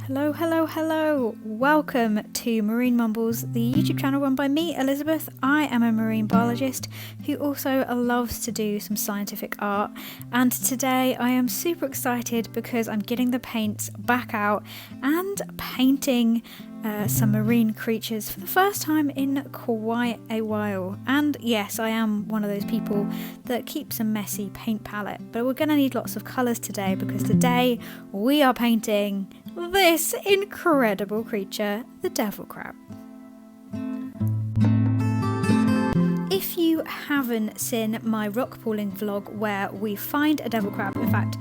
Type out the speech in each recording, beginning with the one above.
Hello, hello, hello! Welcome to Marine Mumbles, the YouTube channel run by me, Elizabeth. I am a marine biologist who also loves to do some scientific art, and today I am super excited because I'm getting the paints back out and painting some marine creatures for the first time in quite a while. And yes, I am one of those people that keeps a messy paint palette, but we're going to need lots of colours today because today we are painting this incredible creature, the devil crab. If you haven't seen my rock pooling vlog where we find a devil crab, in fact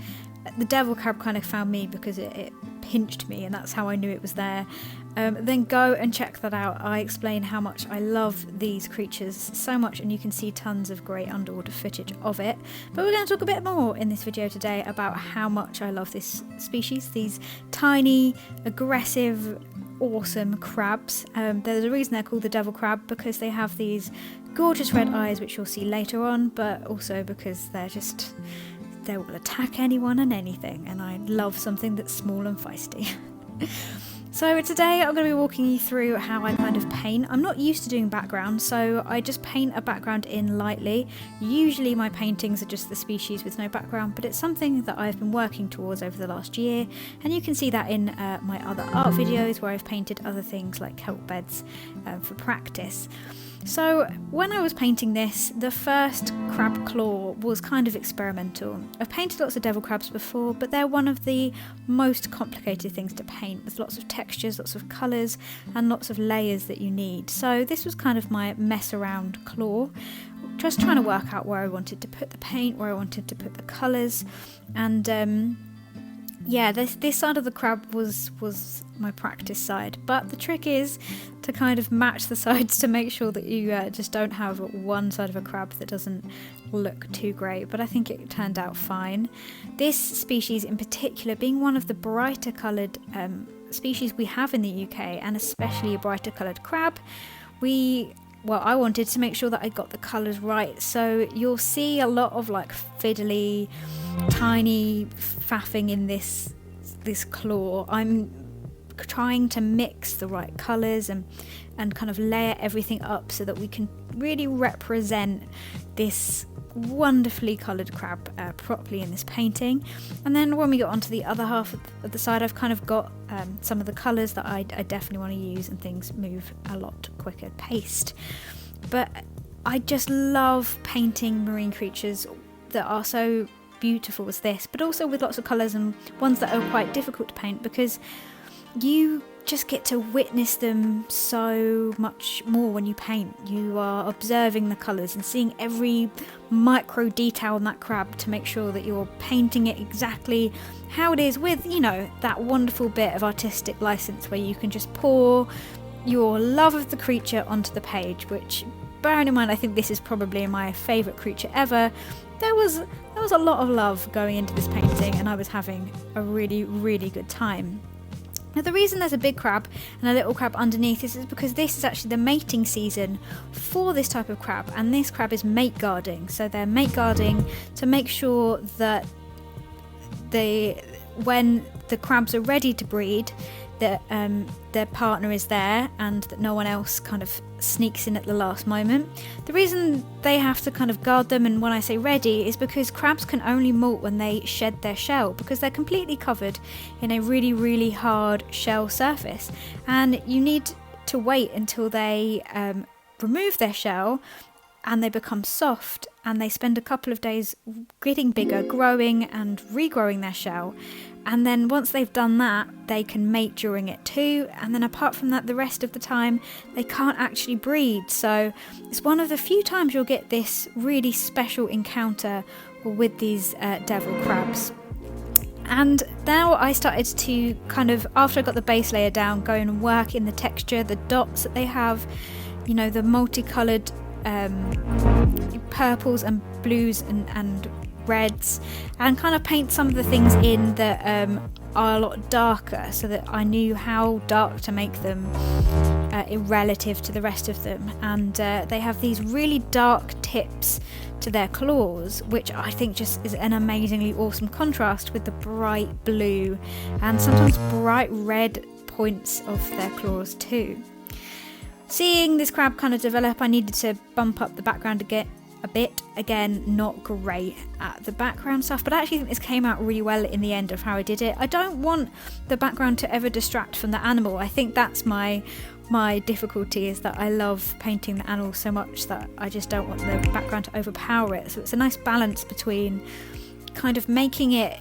the devil crab kind of found me because it pinched me and that's how I knew it was there, then go and check that out. I explain how much I love these creatures so much, and you can see tons of great underwater footage of it. But we're going to talk a bit more in this video today about how much I love this species, these tiny, aggressive, awesome crabs. There's a reason they're called the devil crab, because they have these gorgeous red eyes, which you'll see later on, but also because they will attack anyone and anything, and I love something that's small and feisty. So today I'm going to be walking you through how I kind of paint. I'm not used to doing background, so I just paint a background in lightly. Usually my paintings are just the species with no background, but it's something that I've been working towards over the last year, and you can see that in my other art videos where I've painted other things like kelp beds for practice. So when I was painting this, the first crab claw was kind of experimental. I've painted lots of devil crabs before, but they're one of the most complicated things to paint, with lots of textures, lots of colours and lots of layers that you need. So this was kind of my mess around claw, just trying to work out where I wanted to put the paint, where I wanted to put the colours, and yeah, this side of the crab was my practice side, but the trick is to kind of match the sides to make sure that you just don't have one side of a crab that doesn't look too great, but I think it turned out fine. This species in particular being one of the brighter coloured species we have in the UK, and especially a brighter coloured crab, I wanted to make sure that I got the colours right, so you'll see a lot of like fiddly, tiny faffing in this claw. I'm trying to mix the right colours and kind of layer everything up so that we can really represent this wonderfully coloured crab properly in this painting. And then when we got onto the other half of the side, I've kind of got some of the colours that I definitely want to use, and things move a lot quicker paced. But I just love painting marine creatures that are so beautiful as this, but also with lots of colours and ones that are quite difficult to paint, because you just get to witness them so much more when you paint. You are observing the colours and seeing every micro detail on that crab to make sure that you're painting it exactly how it is, with, you know, that wonderful bit of artistic license where you can just pour your love of the creature onto the page, which, bearing in mind I think this is probably my favourite creature ever, there was a lot of love going into this painting, and I was having a really, really good time. Now the reason there's a big crab and a little crab underneath is because this is actually the mating season for this type of crab, and this crab is mate guarding. So they're mate guarding to make sure that when the crabs are ready to breed, that their partner is there and that no one else kind of sneaks in at the last moment. The reason they have to kind of guard them, and when I say ready, is because crabs can only molt when they shed their shell, because they're completely covered in a really, really hard shell surface, and you need to wait until they remove their shell and they become soft, and they spend a couple of days getting bigger, growing and regrowing their shell. And then once they've done that, they can mate during it too, and then apart from that, the rest of the time they can't actually breed. So it's one of the few times you'll get this really special encounter with these devil crabs. And now I started to kind of, after I got the base layer down, go and work in the texture, the dots that they have, you know, the multicoloured purples and blues and reds, and kind of paint some of the things in that are a lot darker, so that I knew how dark to make them relative to the rest of them, and they have these really dark tips to their claws, which I think just is an amazingly awesome contrast with the bright blue and sometimes bright red points of their claws too. Seeing this crab kind of develop, I needed to bump up the background a bit. Again, not great at the background stuff, but I actually think this came out really well in the end of how I did it. I don't want the background to ever distract from the animal. I think that's my difficulty, is that I love painting the animal so much that I just don't want the background to overpower it. So it's a nice balance between kind of making it,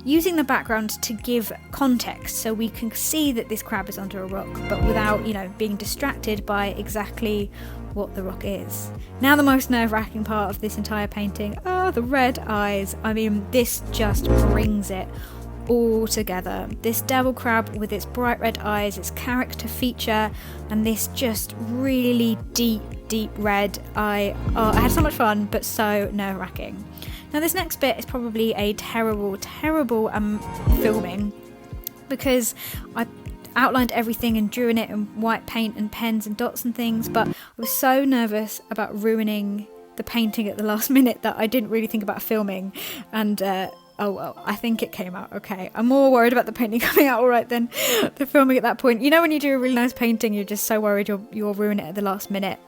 using the background to give context so we can see that this crab is under a rock, but without, being distracted by exactly what the rock is. Now the most nerve-wracking part of this entire painting are the red eyes. I mean, this just brings it all together. This devil crab with its bright red eyes, its character feature, and this just really deep red eye. Oh, I had so much fun, but so nerve-wracking. Now this next bit is probably a terrible filming, because I outlined everything and drew in it in white paint and pens and dots and things, but I was so nervous about ruining the painting at the last minute that I didn't really think about filming, and oh well, I think it came out okay. I'm more worried about the painting coming out alright than the filming at that point. When you do a really nice painting, you're just so worried you'll ruin it at the last minute.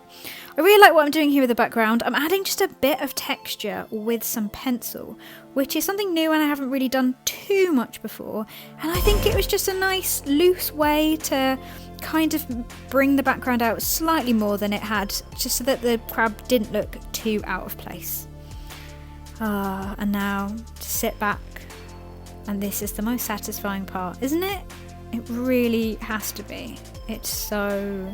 I really like what I'm doing here with the background. I'm adding just a bit of texture with some pencil, which is something new and I haven't really done too much before. And I think it was just a nice loose way to kind of bring the background out slightly more than it had, just so that the crab didn't look too out of place. And now to sit back, and this is the most satisfying part, isn't it? It really has to be. It's so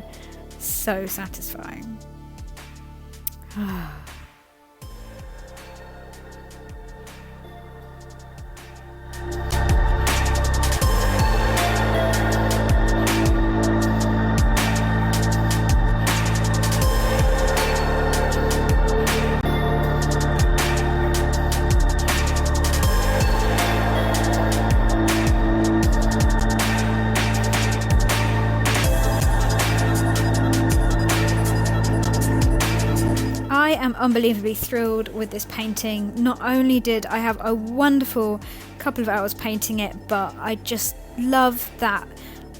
satisfying. I am unbelievably thrilled with this painting. Not only did I have a wonderful couple of hours painting it, but I just love that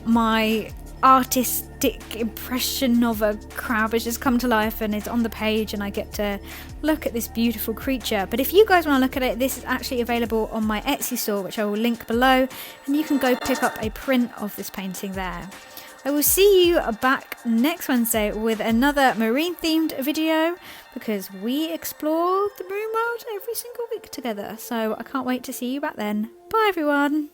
my artistic impression of a crab has just come to life and is on the page, and I get to look at this beautiful creature. But if you guys want to look at it, this is actually available on my Etsy store, which I will link below, and you can go pick up a print of this painting there. I will see you back next Wednesday with another marine themed video, because we explore the marine world every single week together. So I can't wait to see you back then. Bye everyone.